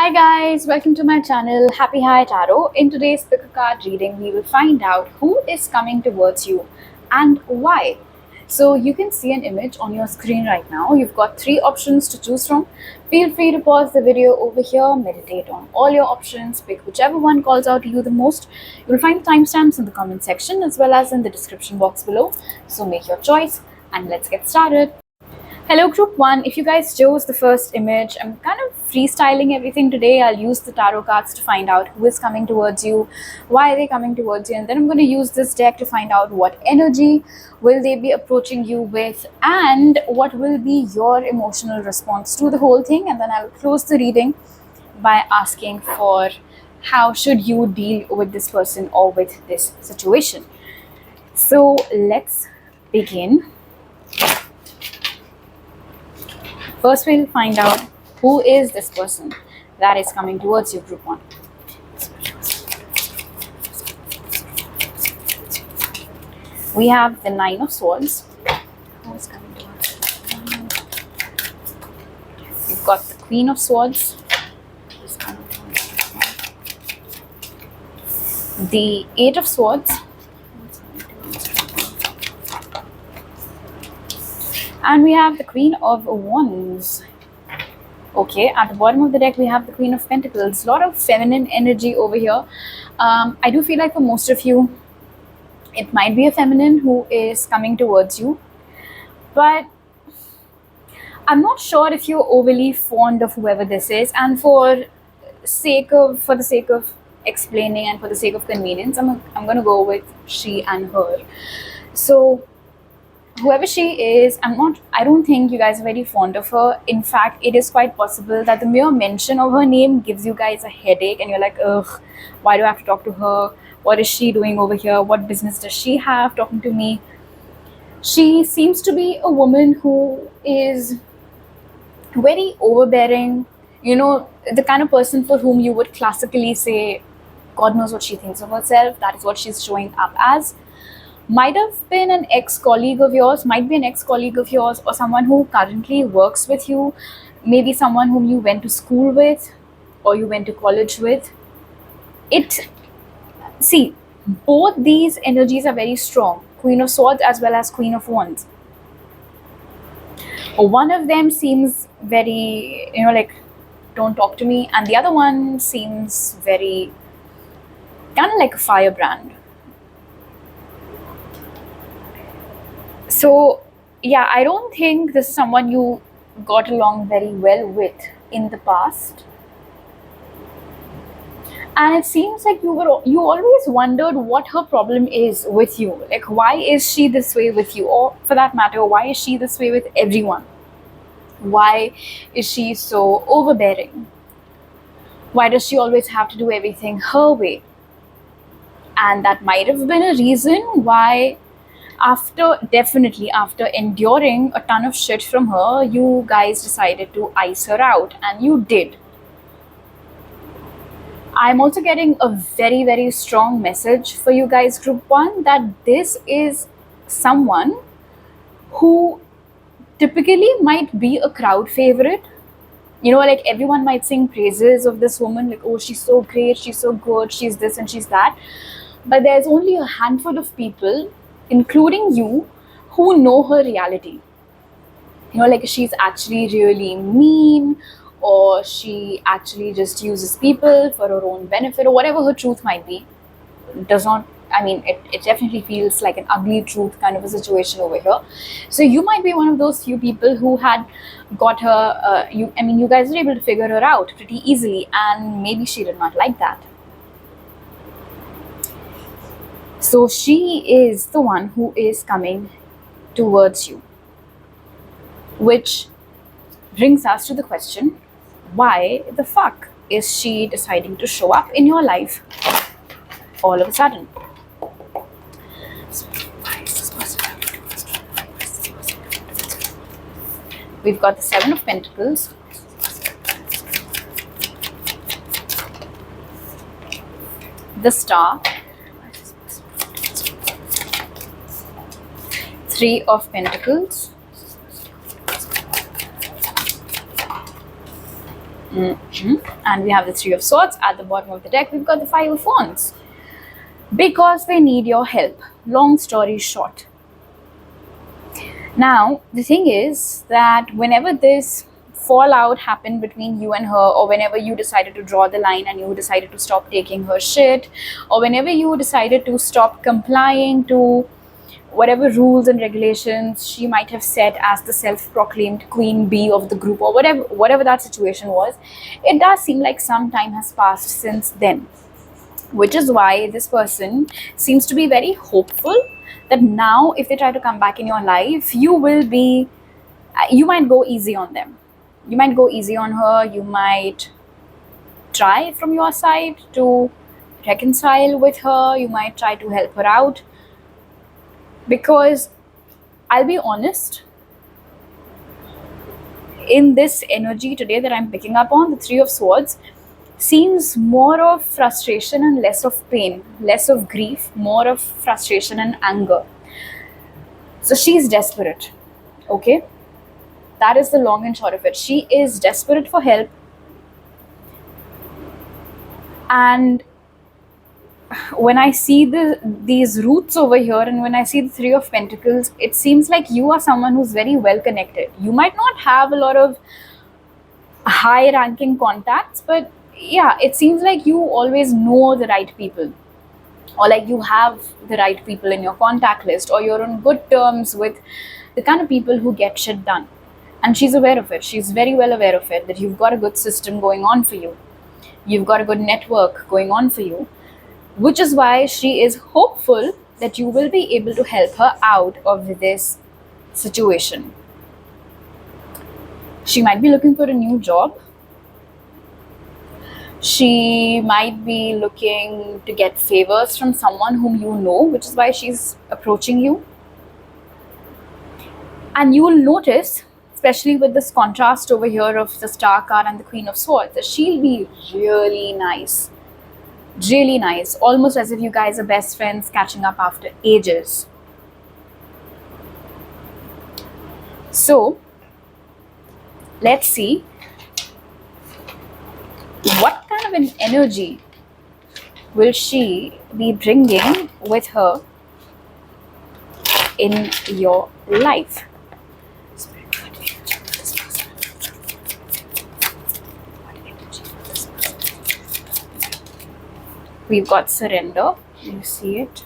Hi guys, welcome to my channel Happy High Tarot. In today's pick a card reading, we will find out who is coming towards you and why. So you can see an image on your screen right now. You've got three options to choose from. Feel free to pause the video over here, meditate on all your options, pick whichever one calls out to you the most. You'll find timestamps in the comment section as well as in the description box below. So make your choice and let's get started. Hello group 1, if you guys chose the first image, I'm kind of freestyling everything today. I'll use the tarot cards to find out who is coming towards you, why are they coming towards you, and then I'm going to use this deck to find out what energy will they be approaching you with and what will be your emotional response to the whole thing. And then I'll close the reading by asking for how should you deal with this person or with this situation. So let's begin. First, we'll find out who is this person that is coming towards you, group 1. We have the Nine of Swords. Who is coming towards you? We've got the Queen of Swords. Who's coming towards you? The Eight of Swords. And we have the Queen of Wands. Okay, at the bottom of the deck, we have the Queen of Pentacles. A lot of feminine energy over here. I do feel like for most of you, it might be a feminine who is coming towards you. But I'm not sure if you're overly fond of whoever this is. And for the sake of explaining and for the sake of convenience, I'm going to go with she and her. So whoever she is, I don't think you guys are very fond of her. In fact, it is quite possible that the mere mention of her name gives you guys a headache and you're like, ugh, why do I have to talk to her? What is she doing over here? What business does she have talking to me? She seems to be a woman who is very overbearing, you know, the kind of person for whom you would classically say, God knows what she thinks of herself. That is what she's showing up as. Might have been an ex-colleague of yours, might be an ex-colleague of yours, or someone who currently works with you, maybe someone whom you went to school with or you went to college with. See, both these energies are very strong, Queen of Swords as well as Queen of Wands. One of them seems very, like, don't talk to me, and the other one seems very kind of like a firebrand. So, yeah, I don't think this is someone you got along very well with in the past. And it seems like you always wondered what her problem is with you. Like, why is she this way with you? Or for that matter, why is she this way with everyone? Why is she so overbearing? Why does she always have to do everything her way? And that might have been a reason why after enduring a ton of shit from her, you guys decided to ice her out, and you did. I'm also getting a very, very strong message for you guys, group 1, that this is someone who typically might be a crowd favorite. You know, like everyone might sing praises of this woman, like, oh, she's so great, she's so good, she's this and she's that. But there's only a handful of people, including you, who know her reality. You know, like she's actually really mean, or she actually just uses people for her own benefit, or whatever her truth might be. It definitely feels like an ugly truth kind of a situation over here. So you might be one of those few people who had got her, you guys were able to figure her out pretty easily, and maybe she did not like that. So she is the one who is coming towards you. Which brings us to the question, why the fuck is she deciding to show up in your life all of a sudden? So why is this person coming towards you? We've got the Seven of Pentacles. The Star. Three of Pentacles. And we have the Three of Swords. At the bottom of the deck, we've got the Five of Wands. Because they need your help. Long story short. Now, the thing is that whenever this fallout happened between you and her, or whenever you decided to draw the line and you decided to stop taking her shit, or whenever you decided to stop complying to whatever rules and regulations she might have set as the self-proclaimed queen bee of the group, or whatever that situation was, it does seem like some time has passed since then, which is why this person seems to be very hopeful that now if they try to come back in your life, you might go easy on them, you might go easy on her, you might try from your side to reconcile with her, you might try to help her out. Because I'll be honest, in this energy today that I'm picking up on, the Three of Swords seems more of frustration and less of pain, less of grief, more of frustration and anger. So she's desperate, okay? That is the long and short of it. She is desperate for help. And when I see these roots over here, and when I see the Three of Pentacles, it seems like you are someone who's very well connected. You might not have a lot of high ranking contacts, but yeah, it seems like you always know the right people, or like you have the right people in your contact list, or you're on good terms with the kind of people who get shit done. And she's aware of it. She's very well aware of it, that you've got a good system going on for you. You've got a good network going on for you, which is why she is hopeful that you will be able to help her out of this situation. She might be looking for a new job. She might be looking to get favors from someone whom you know, which is why she's approaching you. And you will notice, especially with this contrast over here of the Star card and the Queen of Swords, that she'll be really nice. Really nice. Almost as if you guys are best friends catching up after ages. So, let's see what kind of an energy will she be bringing with her in your life. We've got surrender. You see it.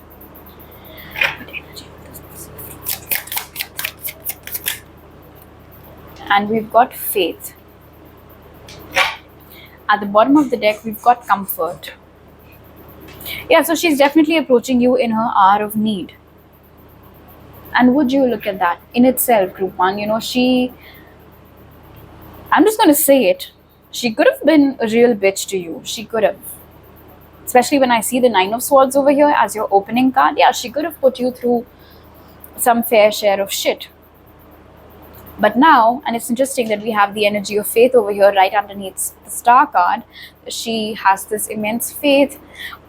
And we've got faith. At the bottom of the deck, we've got comfort. Yeah, so she's definitely approaching you in her hour of need. And would you look at that in itself, Group 1? You know, I'm just going to say it. She could have been a real bitch to you. She could have. Especially when I see the Nine of Swords over here as your opening card. Yeah, she could have put you through some fair share of shit. But now, and it's interesting that we have the energy of faith over here right underneath the Star card. She has this immense faith.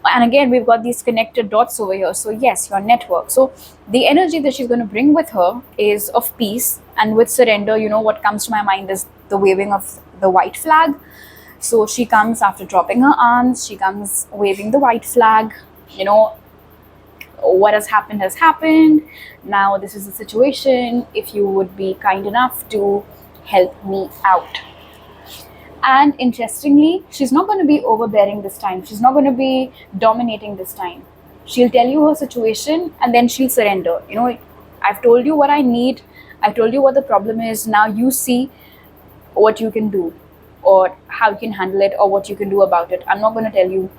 And again, we've got these connected dots over here. So yes, your network. So the energy that she's going to bring with her is of peace. And with surrender, you know, what comes to my mind is the waving of the white flag. So she comes after dropping her arms. She comes waving the white flag. You know, what has happened has happened. Now this is the situation. If you would be kind enough to help me out. And interestingly, she's not going to be overbearing this time. She's not going to be dominating this time. She'll tell you her situation and then she'll surrender. You know, I've told you what I need. I've told you what the problem is. Now you see what you can do, or how you can handle it, or what you can do about it. I'm not going to tell you.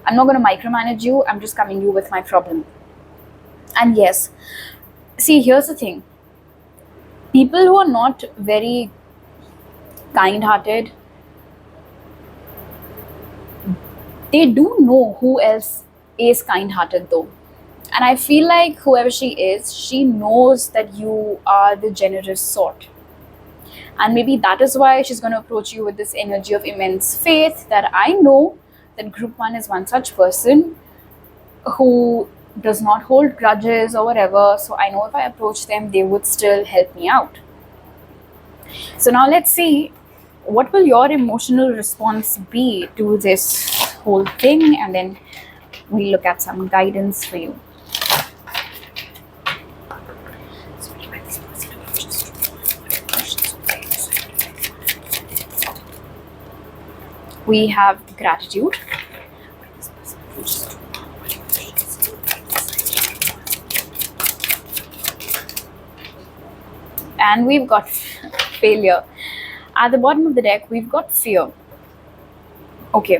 I'm not going to micromanage you. I'm just coming you with my problem. And yes, see, here's the thing. People who are not very kind-hearted, they do know who else is kind-hearted though. And I feel like whoever she is, she knows that you are the generous sort. And maybe that is why she's going to approach you with this energy of immense faith, that I know that Group 1 is one such person who does not hold grudges or whatever. So I know if I approach them, they would still help me out. So now let's see what will your emotional response be to this whole thing? And then we look at some guidance for you. We have gratitude. And we've got failure. At the bottom of the deck, we've got fear. Okay.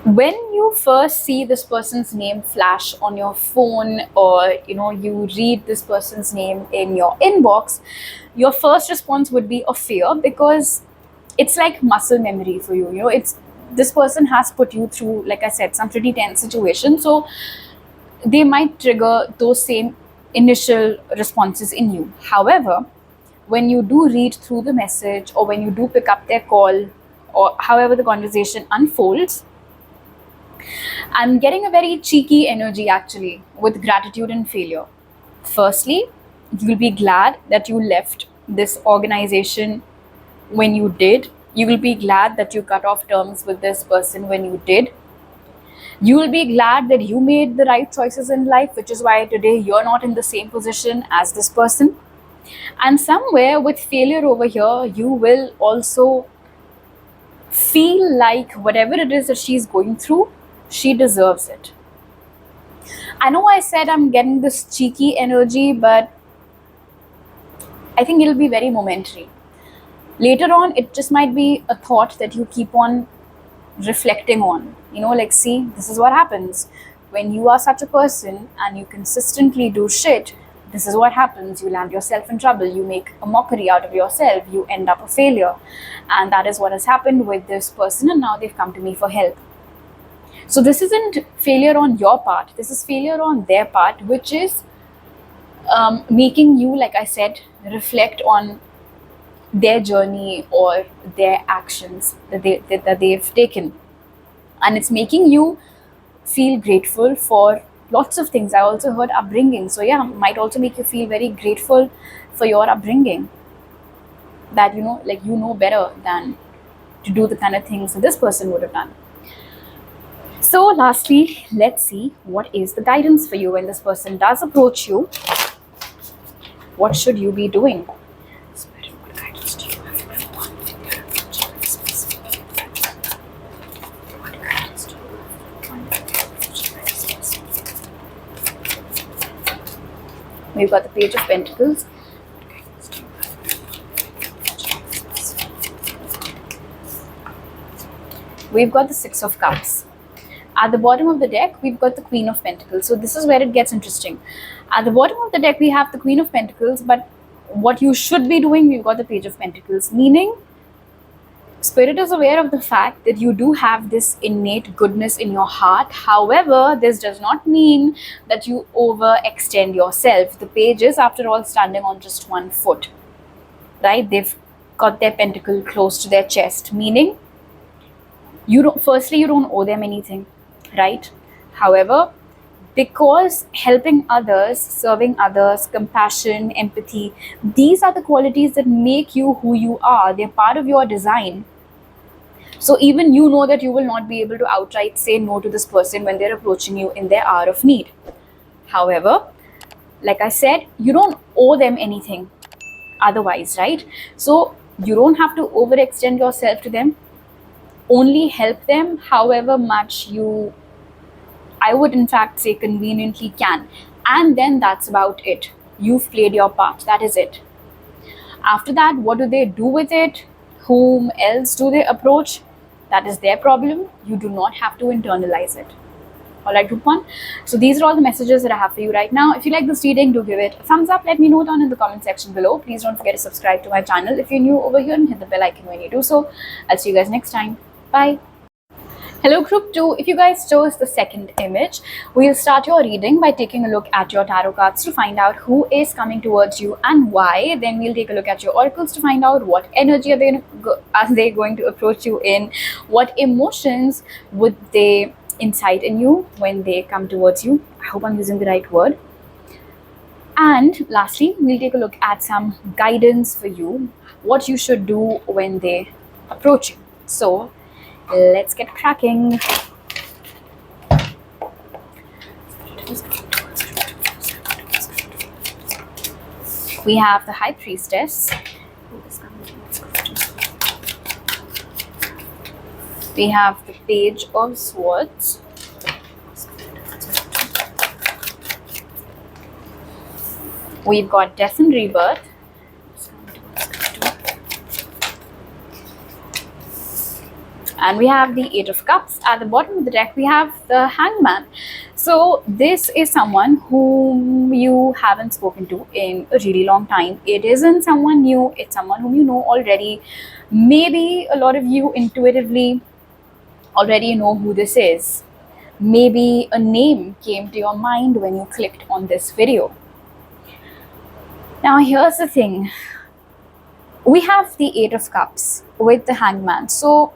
When you first see this person's name flash on your phone, or you read this person's name in your inbox, your first response would be of fear, because it's like muscle memory for you. It's this person has put you through, like I said, some pretty tense situation, so they might trigger those same initial responses in you. However, when you do read through the message, or when you do pick up their call, or however the conversation unfolds, I'm getting a very cheeky energy actually with gratitude and failure. Firstly, you'll be glad that you left this organization when you did. You will be glad that you cut off terms with this person when you did. You will be glad that you made the right choices in life, which is why today you're not in the same position as this person. And somewhere with failure over here, you will also feel like whatever it is that she's going through, she deserves it. I know I said I'm getting this cheeky energy, but I think it'll be very momentary. Later on, it just might be a thought that you keep on reflecting on. Like, see, this is what happens when you are such a person and you consistently do shit. This is what happens. You land yourself in trouble. You make a mockery out of yourself. You end up a failure. And that is what has happened with this person, and now they've come to me for help. So this isn't failure on your part. This is failure on their part, which is making you, like I said, reflect on their journey or their actions that they've taken. And it's making you feel grateful for lots of things. I also heard upbringing. So yeah, might also make you feel very grateful for your upbringing. That, better than to do the kind of things that this person would have done. So lastly, let's see what is the guidance for you when this person does approach you. What should you be doing? Spirit, what guidance do you have for everyone? What guidance do you have? We've got the Page of Pentacles. We've got the Six of Cups. At the bottom of the deck, we've got the Queen of Pentacles. So this is where it gets interesting. At the bottom of the deck, we have the Queen of Pentacles, but what you should be doing, we've got the Page of Pentacles, meaning Spirit is aware of the fact that you do have this innate goodness in your heart. However, this does not mean that you overextend yourself. The Page is, after all, standing on just one foot, right? They've got their pentacle close to their chest, meaning you don't owe them anything, right? However, because helping others, serving others, compassion, empathy, these are the qualities that make you who you are. They're part of your design. So even you know that you will not be able to outright say no to this person when they're approaching you in their hour of need. However, like I said, you don't owe them anything otherwise, right? So you don't have to overextend yourself to them. Only help them however much you, I would in fact say, conveniently can. And then that's about it. You've played your part. That is it. After that, what do they do with it? Whom else do they approach? That is their problem. You do not have to internalize it. Alright, group one. So these are all the messages that I have for you right now. If you like this reading, do give it a thumbs up. Let me know down in the comment section below. Please don't forget to subscribe to my channel if you're new over here, and hit the bell icon when you do so. I'll see you guys next time. Bye. Hello group 2, if you guys chose the second image, we'll start your reading by taking a look at your tarot cards to find out who is coming towards you and why. Then we'll take a look at your oracles to find out what energy are they going to approach you in, what emotions would they incite in you when they come towards you. I hope I'm using the right word. And lastly, we'll take a look at some guidance for you, what you should do when they approach you. So let's get cracking. We have the High Priestess. We have the Page of Swords. We've got Death and Rebirth. And we have the Eight of Cups. At the bottom of the deck, we have the Hangman. So this is someone whom you haven't spoken to in a really long time. It isn't someone new. It's someone whom you know already. Maybe a lot of you intuitively already know who this is. Maybe a name came to your mind when you clicked on this video. Now here's the thing. We have the Eight of Cups with the Hangman. So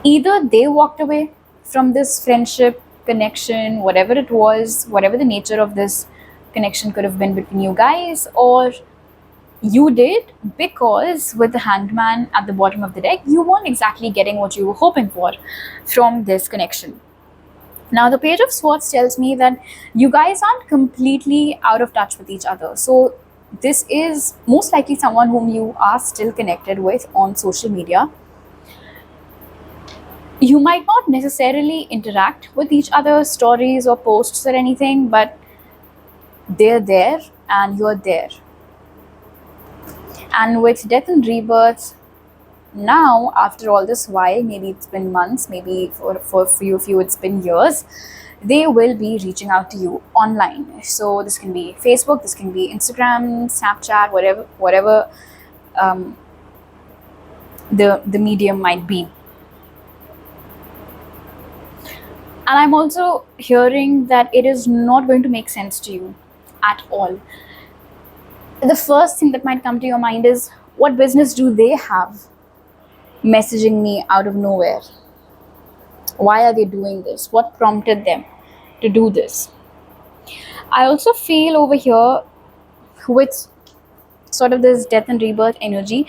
either they walked away from this friendship, connection, whatever it was, whatever the nature of this connection could have been between you guys, or you did, because with the Hangman at the bottom of the deck, you weren't exactly getting what you were hoping for from this connection. Now the Page of Swords tells me that you guys aren't completely out of touch with each other. So this is most likely someone whom you are still connected with on social media. You might not necessarily interact with each other's stories or posts or anything, but they're there and you're there. And with Death and Rebirth, now after all this while, maybe it's been months, maybe for a few of you it's been years, they will be reaching out to you online. So this can be Facebook, this can be Instagram, Snapchat, whatever the medium might be. And I'm also hearing that it is not going to make sense to you at all. The first thing that might come to your mind is, what business do they have messaging me out of nowhere? Why are they doing this? What prompted them to do this? I also feel over here with sort of this Death and Rebirth energy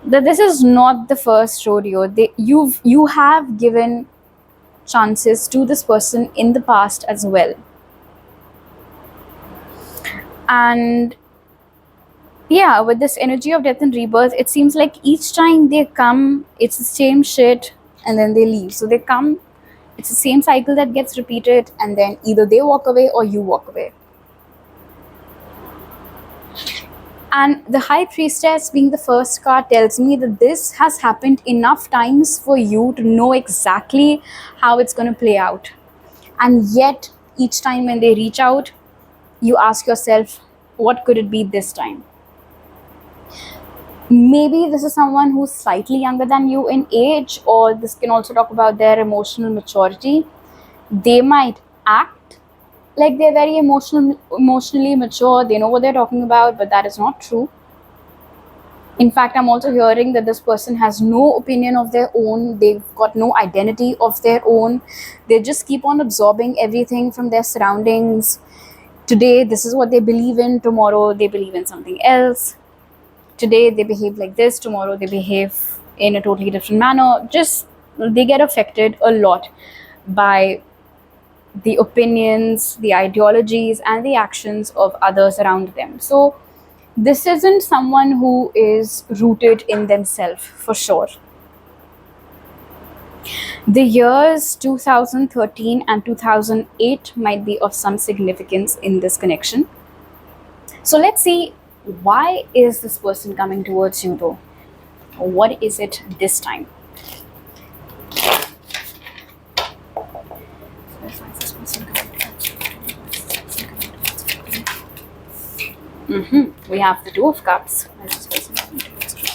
that this is not the first rodeo. You have given chances to this person in the past as well. And yeah, with this energy of Death and Rebirth, it seems like each time they come, it's the same shit and then they leave. So they come, it's the same cycle that gets repeated, and then either they walk away or you walk away. And the High Priestess being the first card tells me that this has happened enough times for you to know exactly how it's going to play out. And yet, each time when they reach out, you ask yourself, what could it be this time? Maybe this is someone who's slightly younger than you in age, or this can also talk about their emotional maturity. They might act like they're very emotionally mature, they know what they're talking about, but that is not true. In fact, I'm also hearing that this person has no opinion of their own, they've got no identity of their own, they just keep on absorbing everything from their surroundings. Today, this is what they believe in, tomorrow they believe in something else. Today they behave like this, tomorrow they behave in a totally different manner. Just, they get affected a lot by the opinions, the ideologies, and the actions of others around them. So this isn't someone who is rooted in themselves, for sure. The years 2013 and 2008 might be of some significance in this connection. So let's see, why is this person coming towards you though? What is it this time? We have the Two of Cups. Why is this person coming towards you?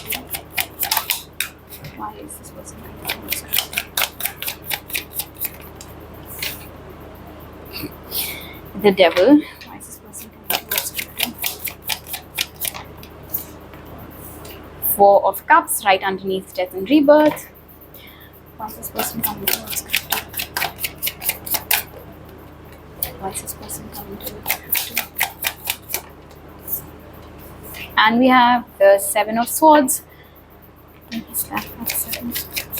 Why is this person coming towards you? The Devil. Why is this person coming towards you? Four of Cups right underneath Death and Rebirth. Why is this person coming towards you? Why is this person coming towards you? And we have the Seven of Swords. Please clarify the Seven of Swords.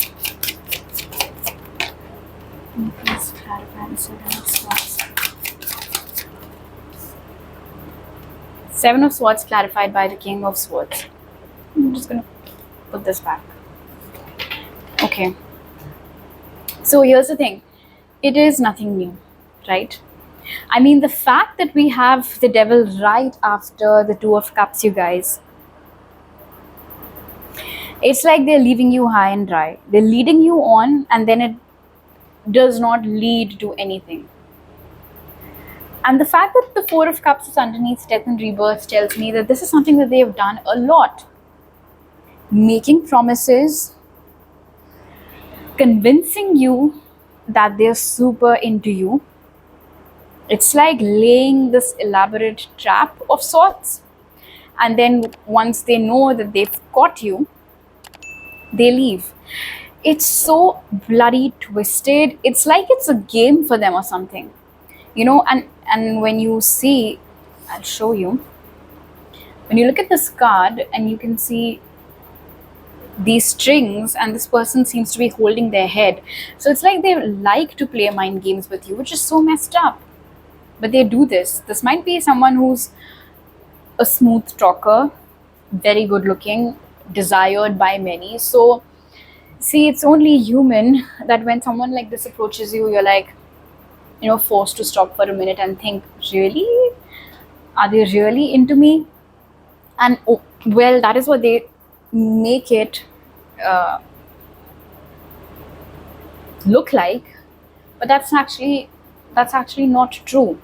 Please clarify the Seven of Swords. Seven of Swords clarified by the King of Swords. I'm just gonna put this back. Okay. So here's the thing. It is nothing new, right? I mean, the fact that we have the Devil right after the Two of Cups, you guys, it's like they're leaving you high and dry. They're leading you on, and then it does not lead to anything. And the fact that the Four of Cups is underneath Death and Rebirth tells me that this is something that they have done a lot. Making promises, convincing you that they're super into you. It's like laying this elaborate trap of sorts. And then once they know that they've caught you, they leave. It's so bloody twisted. It's like it's a game for them or something. You know, and when you see, I'll show you. When you look at this card and you can see these strings, and this person seems to be holding their head. So it's like they like to play mind games with you, which is so messed up. But they do this. This might be someone who's a smooth talker, very good looking, desired by many. So, see, it's only human that when someone like this approaches you, you're like, you know, forced to stop for a minute and think, really? Are they really into me? And oh, well, that is what they make it look like, but that's actually not true.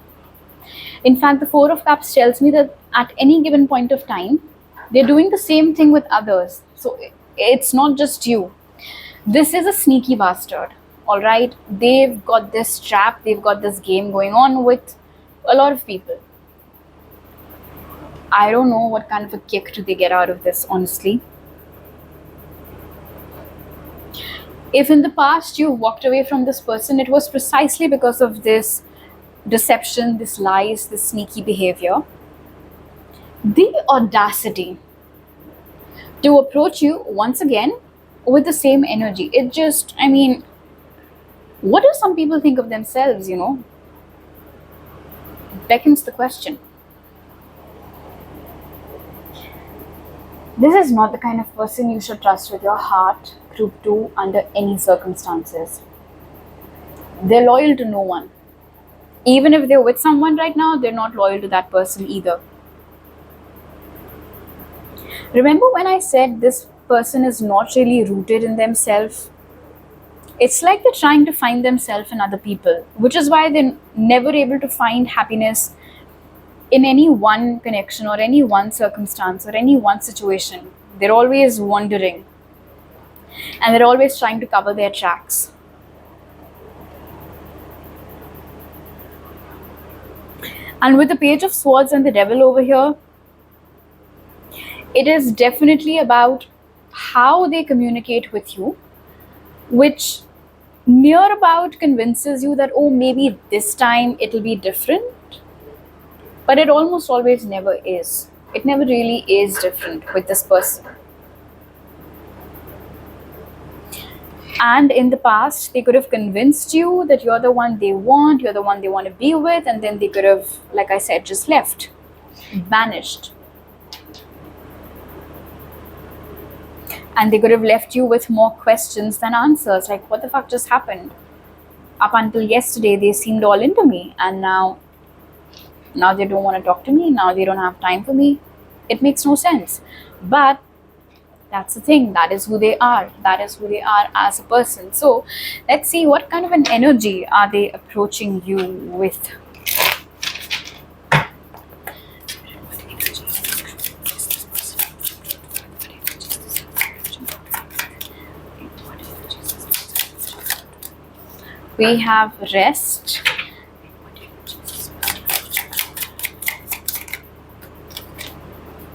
In fact, the Four of Cups tells me that at any given point of time, they're doing the same thing with others. So it's not just you. This is a sneaky bastard, all right? They've got this trap, they've got this game going on with a lot of people. I don't know what kind of a kick do they get out of this, honestly. If in the past you walked away from this person, it was precisely because of this deception, this lies, this sneaky behavior. The audacity to approach you once again with the same energy. It just, I mean, what do some people think of themselves, you know? It beckons the question. This is not the kind of person you should trust with your heart, group 2, under any circumstances. They're loyal to no one. Even if they're with someone right now, they're not loyal to that person either. Remember when I said this person is not really rooted in themselves? It's like they're trying to find themselves in other people, which is why they're never able to find happiness in any one connection or any one circumstance or any one situation. They're always wandering, and they're always trying to cover their tracks. And with the Page of Swords and the Devil over here, it is definitely about how they communicate with you, which near about convinces you that, oh, maybe this time it'll be different. But it almost always never is. It never really is different with this person. And in the past, they could have convinced you that you're the one they want, you're the one they want to be with, and then they could have, like I said, just left, vanished. And they could have left you with more questions than answers, like, what the fuck just happened? Up until yesterday, they seemed all into me, and now they don't want to talk to me, now they don't have time for me. It makes no sense. But that's the thing, that is who they are. That is who they are as a person. So let's see what kind of an energy are they approaching you with. We have rest.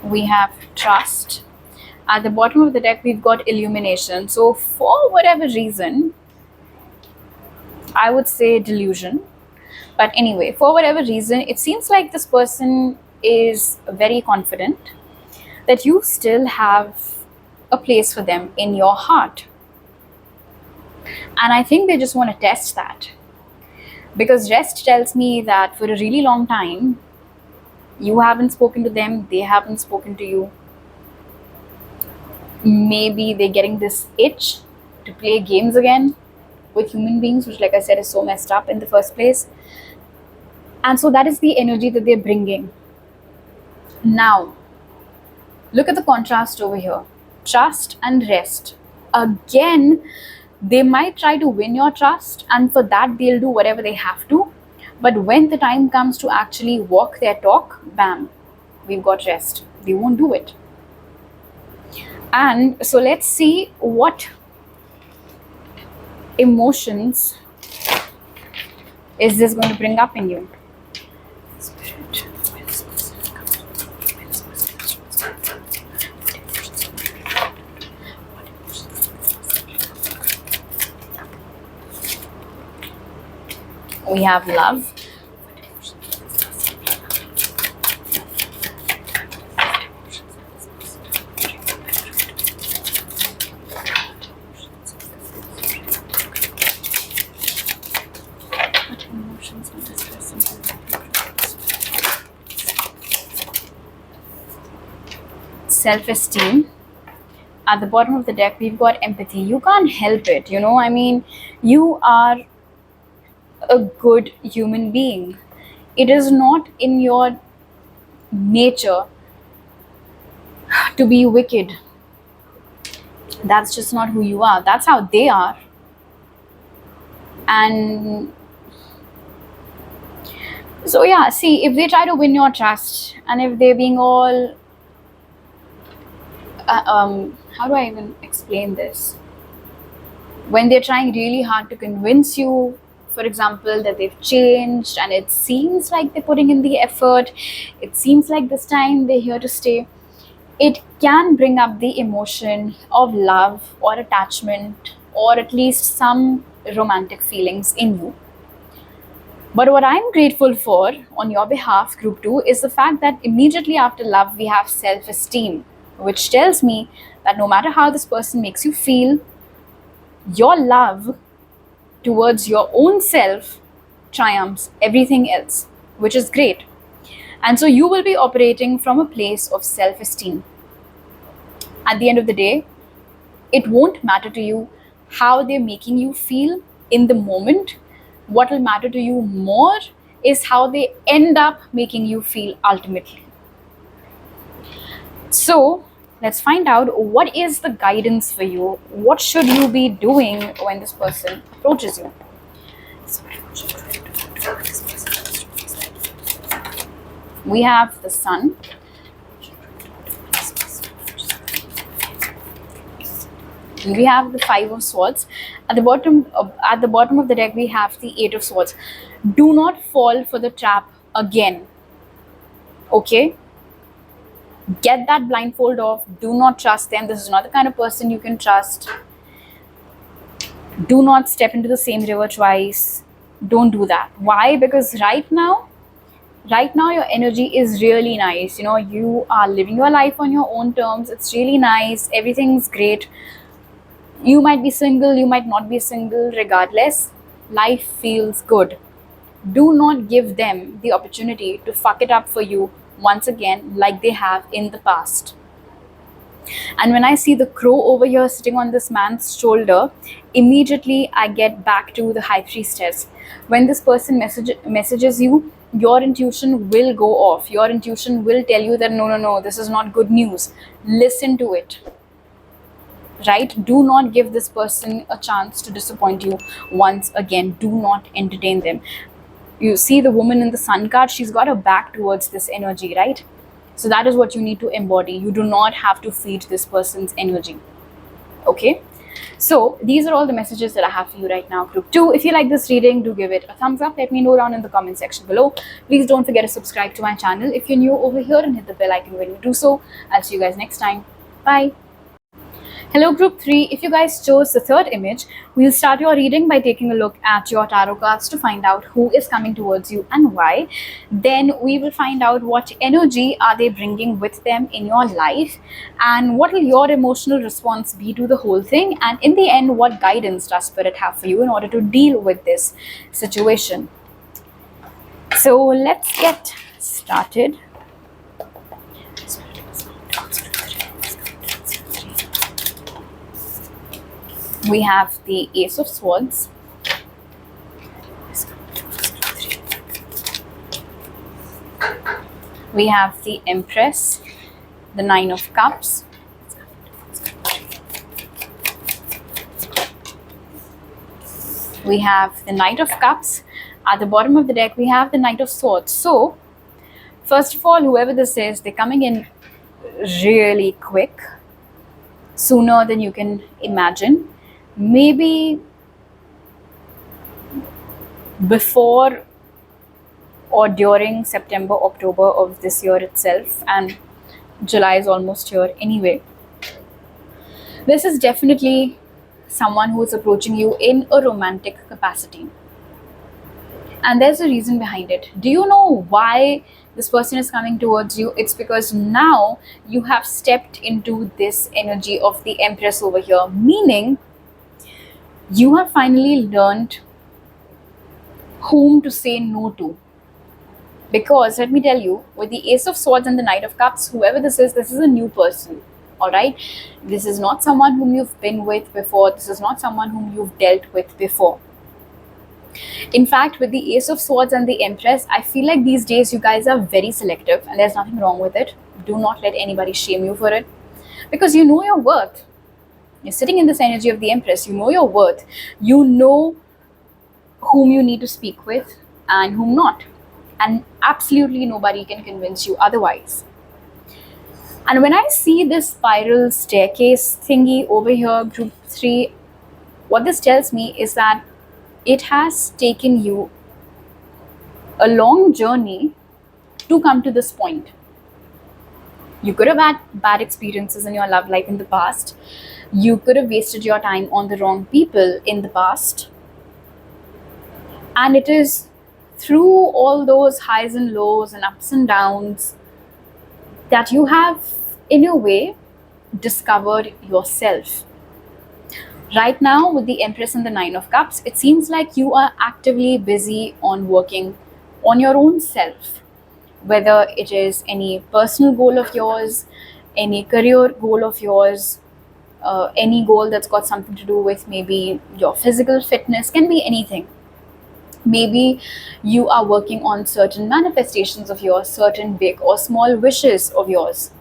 We have trust. At the bottom of the deck, we've got illumination. So for whatever reason, I would say delusion. But anyway, for whatever reason, it seems like this person is very confident. that you still have a place for them in your heart. And I think they just want to test that. Because rest tells me that for a really long time, you haven't spoken to them, they haven't spoken to you. Maybe they're getting this itch to play games again with human beings, which, like I said, is so messed up in the first place. And so that is the energy that they're bringing. Now, look at the contrast over here, trust and rest. Again, they might try to win your trust, and for that, they'll do whatever they have to. But when the time comes to actually walk their talk, bam, we've got rest. They won't do it. And so let's see what emotions is this going to bring up in you. Spirit. We have love. Self-esteem. At the bottom of the deck, we've got empathy. You can't help it, I mean, you are a good human being. It is not in your nature to be wicked. That's just not who you are. That's how they are. And so, yeah, see, if they try to win your trust, and if they're being all how do I even explain this? When they're trying really hard to convince you, for example, that they've changed, and it seems like they're putting in the effort, it seems like this time they're here to stay, it can bring up the emotion of love or attachment, or at least some romantic feelings in you. But what I'm grateful for on your behalf, Group 2, is the fact that immediately after love, we have self-esteem, which tells me that no matter how this person makes you feel, your love towards your own self triumphs everything else, which is great. And so you will be operating from a place of self-esteem. At the end of the day, it won't matter to you how they're making you feel in the moment. What will matter to you more is how they end up making you feel ultimately. So let's find out, what is the guidance for you? What should you be doing when this person approaches you? We have the Sun. We have the Five of Swords. At the bottom of the deck, we have the Eight of Swords. Do not fall for the trap again. Okay? Get that blindfold off. Do not trust them. This is not the kind of person you can trust. Do not step into the same river twice. Don't do that. Why? Because right now your energy is really nice. You are living your life on your own terms. It's really nice. Everything's great. You might be single, you might not be single. Regardless, life feels good. Do not give them the opportunity to fuck it up for you once again, like they have in the past. And when I see the crow over here sitting on this man's shoulder, immediately I get back to the High Priestess. When this person messages you, your intuition will go off. Your intuition will tell you that no, this is not good news. Listen to it. Right? Do not give this person a chance to disappoint you once again. Do not entertain them. You see the woman in the Sun card, she's got her back towards this energy, right? So that is what you need to embody. You do not have to feed this person's energy. Okay? So these are all the messages that I have for you right now, Group 2. If you like this reading, do give it a thumbs up. Let me know down in the comment section below. Please don't forget to subscribe to my channel if you're new over here, and hit the bell icon when you do so. I'll see you guys next time. Bye. Hello, Group 3. If you guys chose the third image, we'll start your reading by taking a look at your tarot cards to find out who is coming towards you and why. Then we will find out what energy are they bringing with them in your life, and what will your emotional response be to the whole thing, and in the end, what guidance does Spirit have for you in order to deal with this situation. So let's get started. We have the Ace of Swords, we have the Empress, the Nine of Cups, we have the Knight of Cups. At the bottom of the deck, we have the Knight of Swords. So, first of all, whoever this is, they're coming in really quick, sooner than you can imagine. Maybe before or during September, October of this year itself, and July is almost here anyway. This is definitely someone who is approaching you in a romantic capacity. And there's a reason behind it. Do you know why this person is coming towards you? It's because now you have stepped into this energy of the Empress over here, meaning you have finally learned whom to say no to. Because let me tell you, with the Ace of Swords and the Knight of Cups, whoever this is a new person. Alright? This is not someone whom you've been with before. This is not someone whom you've dealt with before. In fact, with the Ace of Swords and the Empress, I feel like these days you guys are very selective, and there's nothing wrong with it. Do not let anybody shame you for it. Because you know your worth. You're sitting in this energy of the Empress. You know your worth. You know whom you need to speak with and whom not. And absolutely nobody can convince you otherwise. And when I see this spiral staircase thingy over here, Group 3, what this tells me is that it has taken you a long journey to come to this point. You could have had bad experiences in your love life in the past. You could have wasted your time on the wrong people in the past. And it is through all those highs and lows and ups and downs that you have, in a way, discovered yourself. Right now, with the Empress and the Nine of Cups, it seems like you are actively busy on working on your own self. Whether it is any personal goal of yours, any career goal of yours, any goal that's got something to do with maybe your physical fitness, can be anything. Maybe you are working on certain manifestations of yours, certain big or small wishes of yours.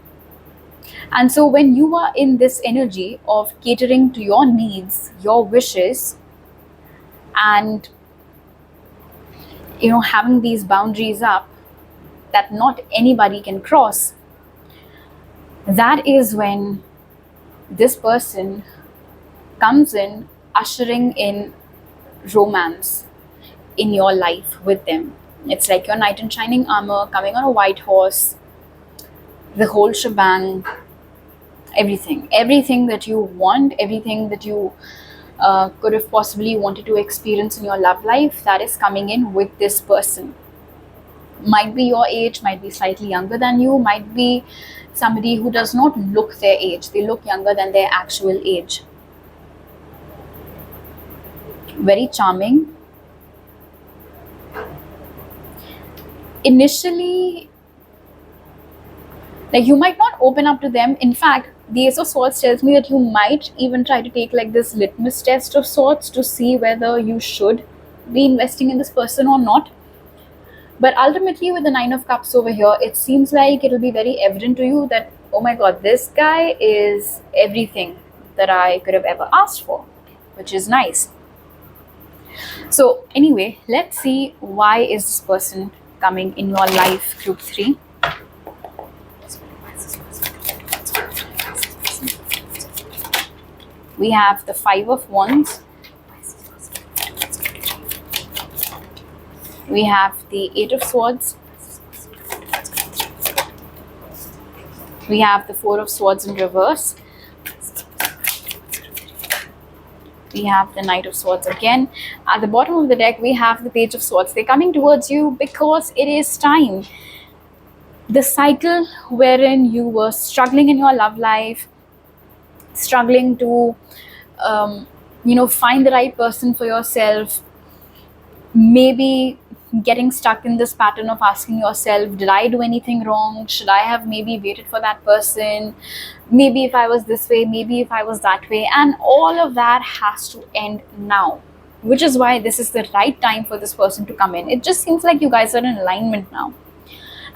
And so when you are in this energy of catering to your needs, your wishes, and having these boundaries up that not anybody can cross, that is when this person comes in, ushering in romance in your life with them. It's like your knight in shining armor coming on a white horse, the whole shebang, everything that you want, everything that you could have possibly wanted to experience in your love life, that is coming in with this person. Might be your age, might be slightly younger than you, might be somebody who does not look their age. They look younger than their actual age. Very charming. Initially, like, you might not open up to them. In fact, the Ace of Swords tells me that you might even try to take like this litmus test of sorts to see whether you should be investing in this person or not. But ultimately, with the Nine of Cups over here, it seems like it'll be very evident to you that, oh my god, this guy is everything that I could have ever asked for, which is nice. So anyway, let's see, why is this person coming in your life, Group 3. We have the Five of Wands. We have the Eight of Swords. We have the Four of Swords in reverse. we have the Knight of Swords again. At the bottom of the deck, we have the Page of Swords. They're coming towards you because it is time. The cycle wherein you were struggling in your love life, struggling to, find the right person for yourself, maybe getting stuck in this pattern of asking yourself, did I do anything wrong? Should I have maybe waited for that person? Maybe if I was this way, maybe if I was that way. And all of that has to end now, which is why this is the right time for this person to come in. It just seems like you guys are in alignment now.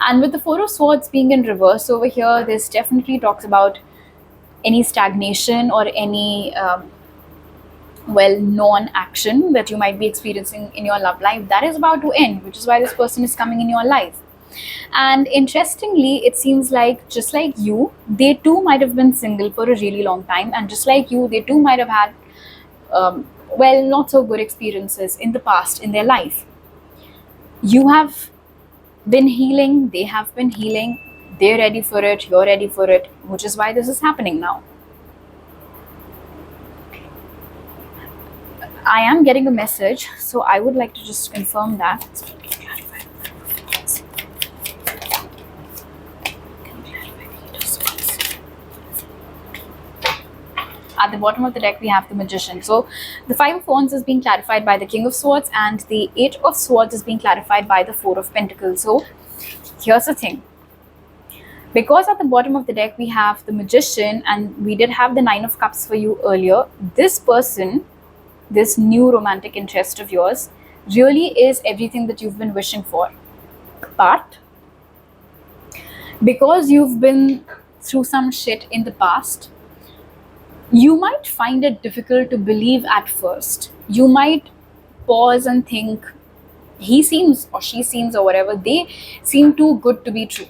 And with the Four of Swords being in reverse over here, this definitely talks about any stagnation or any non-action that you might be experiencing in your love life. That is about to end, which is why this person is coming in your life. And interestingly, it seems like just like you, they too might have been single for a really long time, and just like you, they too might have had not so good experiences in the past in their life. You have been healing, they have been healing, they're ready for it, you're ready for it, which is why this is happening now. I am getting a message, so I would like to just confirm that. At the bottom of the deck, we have the Magician. So the Five of Wands is being clarified by the King of Swords, and the Eight of Swords is being clarified by the Four of Pentacles. So here's the thing. Because at the bottom of the deck, we have the Magician, and we did have the Nine of Cups for you earlier. This person, this new romantic interest of yours, really is everything that you've been wishing for. But because you've been through some shit in the past, you might find it difficult to believe at first. You might pause and think, he seems or she seems or whatever, they seem too good to be true.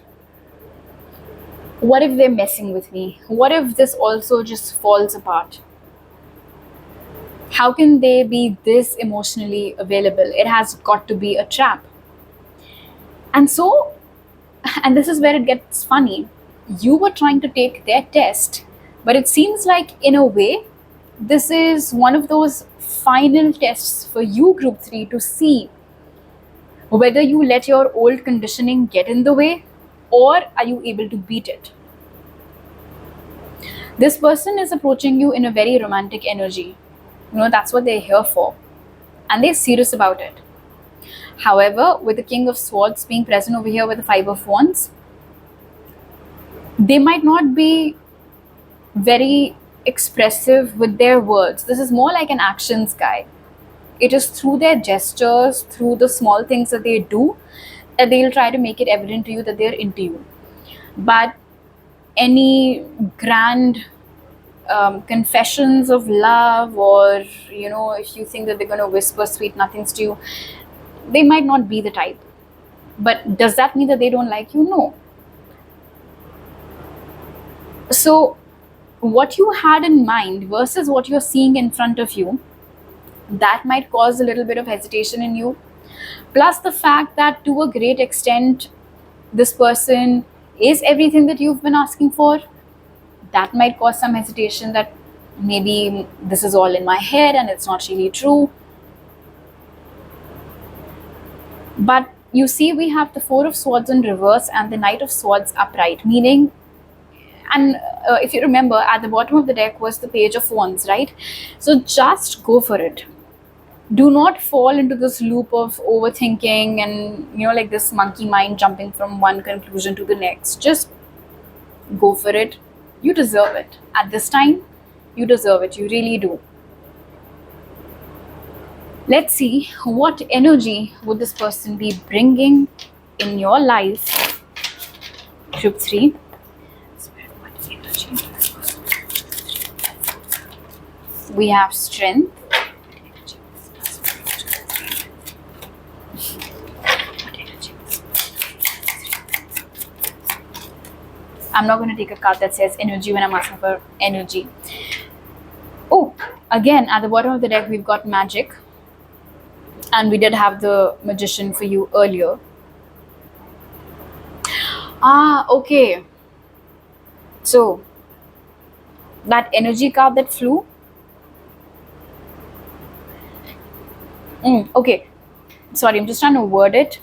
What if they're messing with me? What if this also just falls apart? How can they be this emotionally available? It has got to be a trap. And this is where it gets funny. You were trying to take their test, but it seems like in a way, this is one of those final tests for you, Group 3, to see whether you let your old conditioning get in the way, or are you able to beat it. This person is approaching you in a very romantic energy. That's what they're here for. And they're serious about it. However, with the King of Swords being present over here with the Five of Wands, they might not be very expressive with their words. This is more like an actions guy. It is through their gestures, through the small things that they do, that they'll try to make it evident to you that they're into you. But any grand confessions of love, or if you think that they're going to whisper sweet nothings to you, they might not be the type. But does that mean that they don't like you? No. So what you had in mind versus what you're seeing in front of you, that might cause a little bit of hesitation in you. Plus the fact that to a great extent, this person is everything that you've been asking for, that might cause some hesitation that maybe this is all in my head and it's not really true. But you see, we have the Four of Swords in reverse and the Knight of Swords upright, meaning, and if you remember, at the bottom of the deck was the Page of Wands, right? So just go for it. Do not fall into this loop of overthinking and like this monkey mind jumping from one conclusion to the next. Just go for it. You deserve it. At this time, you deserve it. You really do. Let's see, what energy would this person be bringing in your life? Group 3. We have strength. I'm not going to take a card that says energy when I'm asking for energy. Oh, again, at the bottom of the deck, we've got magic. And we did have the Magician for you earlier. Okay. So, that energy card that flew, Okay, sorry, I'm just trying to word it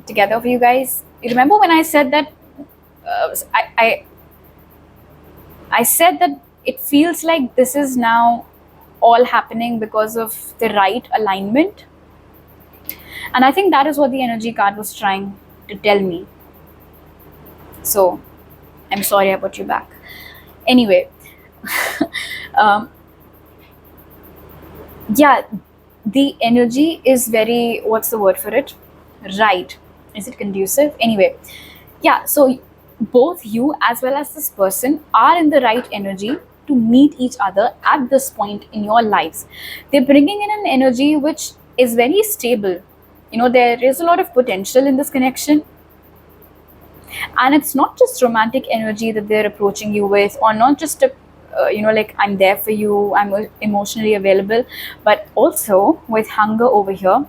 together for you guys. You remember when I said that uh, I, I I said that it feels like this is now all happening because of the right alignment, and I think that is what the energy card was trying to tell me. So I'm sorry I put you back. Anyway, um, yeah, the energy is very, what's the word for it? Right. Is it conducive? Anyway, yeah, so both you as well as this person are in the right energy to meet each other at this point in your lives. They're bringing in an energy which is very stable. You know, there is a lot of potential in this connection, and it's not just romantic energy that they're approaching you with, or not just a like, I'm there for you, I'm emotionally available, but also with hunger over here.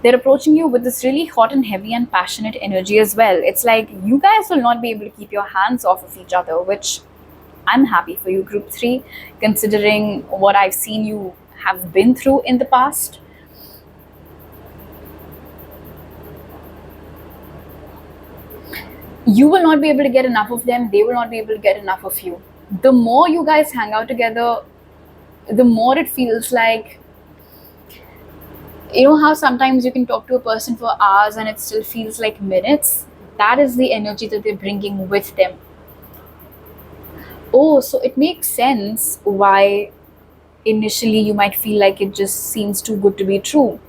They're approaching you with this really hot and heavy and passionate energy as well. It's like you guys will not be able to keep your hands off of each other, which I'm happy for you, group 3, considering what I've seen you have been through in the past. You will not be able to get enough of them, they will not be able to get enough of you. The more you guys hang out together, the more it feels like, you know how sometimes you can talk to a person for hours and it still feels like minutes? That is the energy that they're bringing with them. Oh, so it makes sense why initially you might feel like it just seems too good to be true.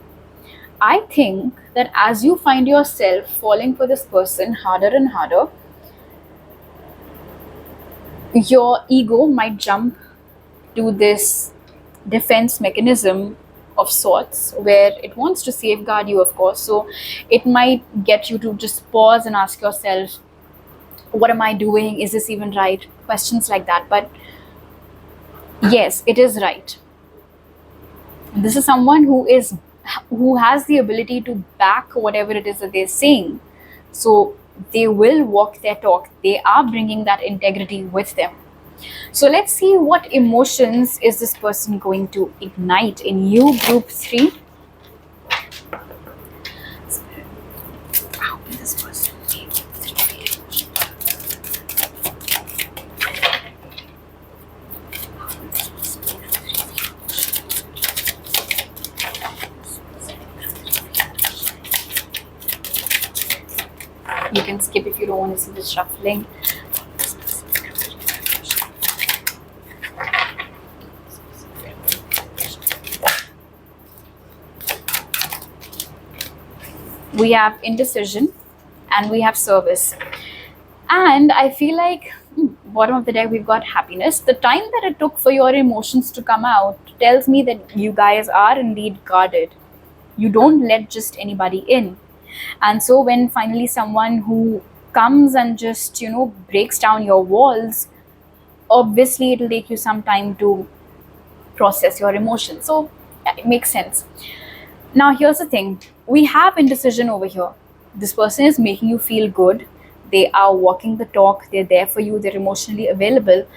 I think that as you find yourself falling for this person harder and harder, your ego might jump to this defense mechanism of sorts where it wants to safeguard you, of course. So it might get you to just pause and ask yourself, what am I doing? Is this even right? Questions like that. But yes, it is right. This is someone who has the ability to back whatever it is that they're saying. So they will walk their talk. They are bringing that integrity with them. So let's see what emotions is this person going to ignite in you, group 3. How will this person be? You can skip if you don't want to see the shuffling. We have indecision and we have service. And I feel like, bottom of the deck, we've got happiness. The time that it took for your emotions to come out tells me that you guys are indeed guarded. You don't let just anybody in. And so when finally someone who comes and just, breaks down your walls, obviously it'll take you some time to process your emotions. So yeah, it makes sense. Now, here's the thing, we have indecision over here. This person is making you feel good. They are walking the talk, they're there for you, they're emotionally available.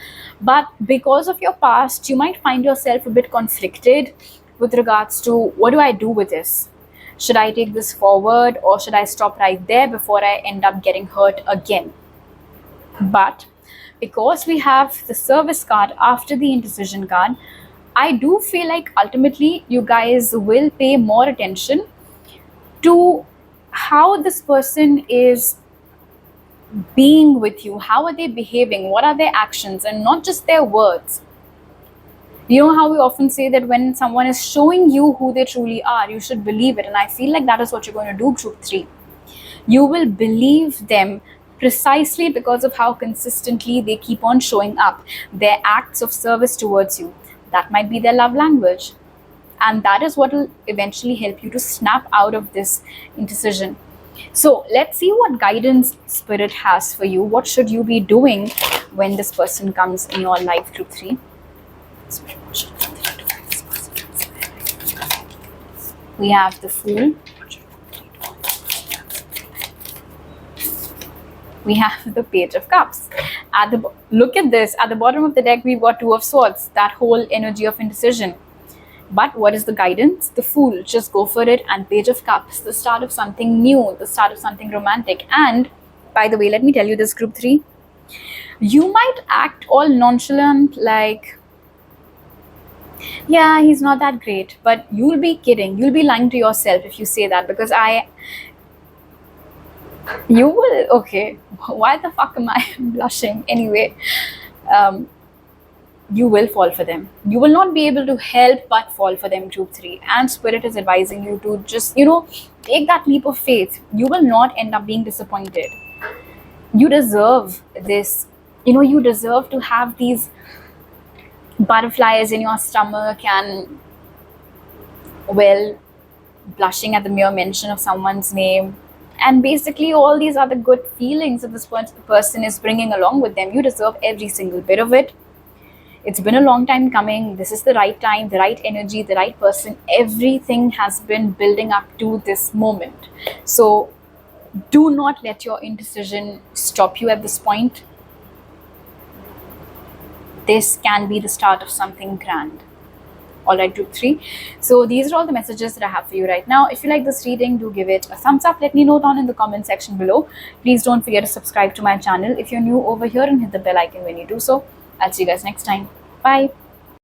But because of your past, you might find yourself a bit conflicted with regards to, what do I do with this? Should I take this forward, or should I stop right there before I end up getting hurt again? But because we have the service card after the indecision card, I do feel like ultimately you guys will pay more attention to how this person is being with you. How are they behaving? What are their actions? And not just their words. You know how we often say that when someone is showing you who they truly are, you should believe it. And I feel like that is what you're going to do, group 3. You will believe them precisely because of how consistently they keep on showing up, their acts of service towards you. That might be their love language. And that is what will eventually help you to snap out of this indecision. So let's see what guidance Spirit has for you. What should you be doing when this person comes in your life, group 3? We have the Fool. We have the Page of Cups. Look at this. At the bottom of the deck, we've got Two of Swords. That whole energy of indecision. But what is the guidance? The Fool. Just go for it. And Page of Cups, the start of something new, the start of something romantic. And by the way, let me tell you this, group 3. You might act all nonchalant, like, yeah, he's not that great, but you'll be kidding. You'll be lying to yourself if you say that, because you will, okay, why the fuck am I blushing? Anyway, you will fall for them. You will not be able to help but fall for them, group 3. And Spirit is advising you to just, take that leap of faith. You will not end up being disappointed. You deserve this. You deserve to have these butterflies in your stomach and, well, blushing at the mere mention of someone's name, and basically all these other good feelings that this person is bringing along with them. You deserve every single bit of it. It's been a long time coming. This is the right time, the right energy, the right person. Everything has been building up to this moment. So do not let your indecision stop you at this point. This can be the start of something grand. All right, group 3. So these are all the messages that I have for you right now. If you like this reading, do give it a thumbs up. Let me know down in the comment section below. Please don't forget to subscribe to my channel if you're new over here, and hit the bell icon when you do so. I'll see you guys next time. Bye.